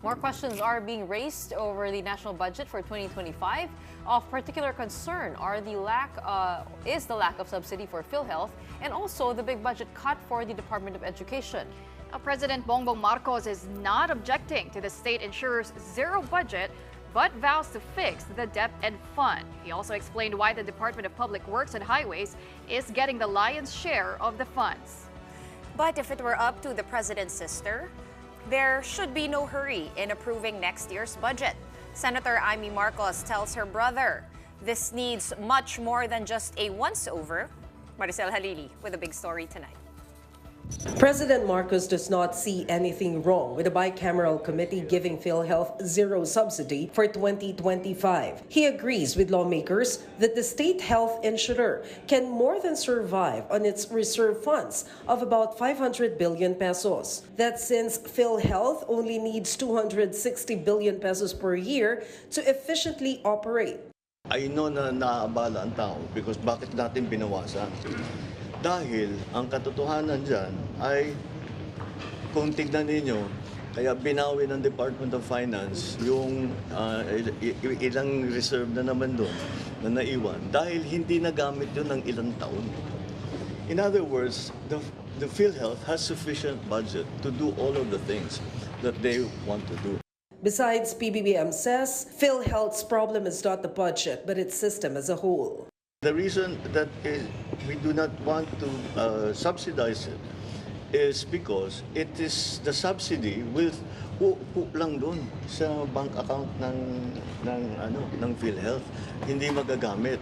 More questions are being raised over the national budget for 2025. Of particular concern is the lack of subsidy for PhilHealth and also the big budget cut for the Department of Education. Now, President Bongbong Marcos is not objecting to the state insurer's zero budget, but vows to fix the DepEd fund. He also explained why the Department of Public Works and Highways is getting the lion's share of the funds. But if it were up to the president's sister, there should be no hurry in approving next year's budget. Senator Amy Marcos tells her brother this needs much more than just a once-over. Maricel Halili with a big story tonight. President Marcos does not see anything wrong with the bicameral committee giving PhilHealth zero subsidy for 2025. He agrees with lawmakers that the state health insurer can more than survive on its reserve funds of about 500 billion pesos. That's since PhilHealth only needs 260 billion pesos per year to efficiently operate. I know na naaabala ang tao because bakit natin binawasan? Dahil ang katotohanan dyan ay kung tignan ninyo, kaya binawi ng Department of Finance yung ilang reserve na naman doon na naiwan dahil hindi nagamit yun ng ilang taon. In other words, the PhilHealth has sufficient budget to do all of the things that they want to do. Besides, PBBM says PhilHealth's problem is not the budget, but its system as a whole. The reason that we do not want to subsidize it is because it is the subsidy will hook lang doon sa bank account ng PhilHealth, hindi magagamit.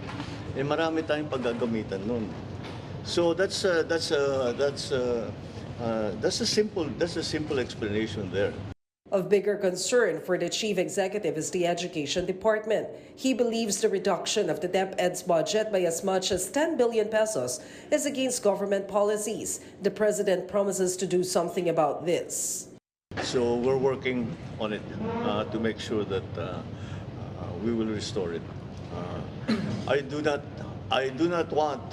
Marami tayong paggagamitan noon. So that's a simple explanation there. Of bigger concern for the chief executive is the Education Department. He believes the reduction of the DepEd's budget by as much as 10 billion pesos is against government policies. The president promises to do something about this. So we're working on it to make sure that we will restore it. I do not want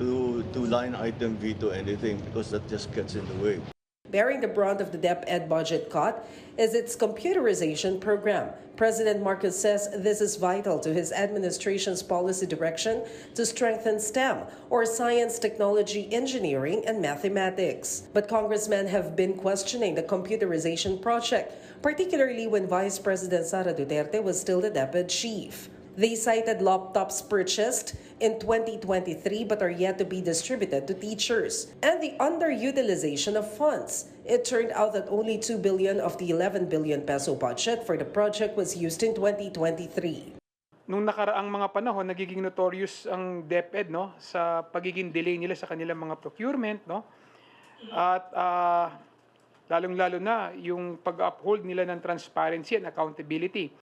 to line item veto anything because that just gets in the way. Bearing the brunt of the DepEd budget cut is its computerization program. President Marcos says this is vital to his administration's policy direction to strengthen STEM, or science, technology, engineering, and mathematics. But congressmen have been questioning the computerization project, particularly when Vice President Sara Duterte was still the DepEd chief. They cited laptops purchased in 2023 but are yet to be distributed to teachers, and the underutilization of funds. It turned out that only 2 billion of the 11 billion peso budget for the project was used in 2023. Nung nakaraang mga panahon, nagiging notorious ang DepEd, no, sa pagiging delay nila sa kanilang mga procurement, no? At lalong-lalo na yung pag-uphold nila ng transparency and accountability.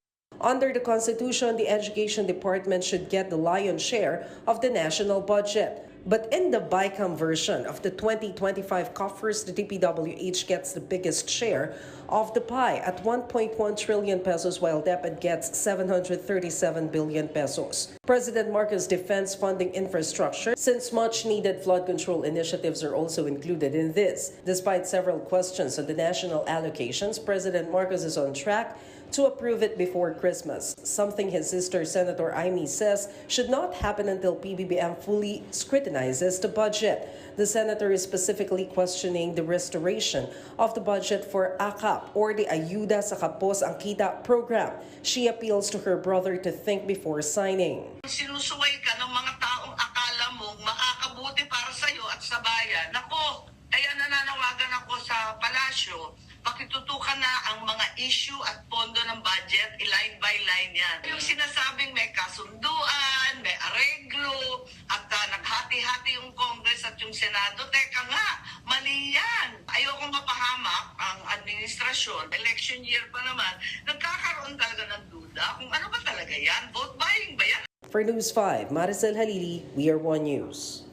Under the Constitution, the Education Department should get the lion's share of the national budget. But in the BICAM version of the 2025 coffers, the DPWH gets the biggest share of the pie at 1.1 trillion pesos, while DepEd gets 737 billion pesos. President Marcos defends funding infrastructure since much-needed flood control initiatives are also included in this. Despite several questions on the national allocations, President Marcos is on track to approve it before Christmas, something his sister Senator Amy says should not happen until PBBM fully scrutinizes the budget. The senator is specifically questioning the restoration of the budget for AKAP, or the Ayuda sa Kapos ang Kita program. She appeals to her brother to think before signing. Sinusuway ka ng mga taong akala mo makakabuti para sa iyo at sa bayan. Nako, kaya nananawagan ako sa palasyo, pakitutukan na ang mga issue at pondo ng budget, line by line yan. Yung sinasabing may kasunduan, may areglo, at naghati-hati yung Congress at yung Senado, teka nga, mali yan. Ayokong mapahamak ang administrasyon. Election year pa naman, nagkakaroon talaga ng duda kung ano ba talaga yan? Vote buying ba yan? For News 5, Maricel Halili, We Are One News.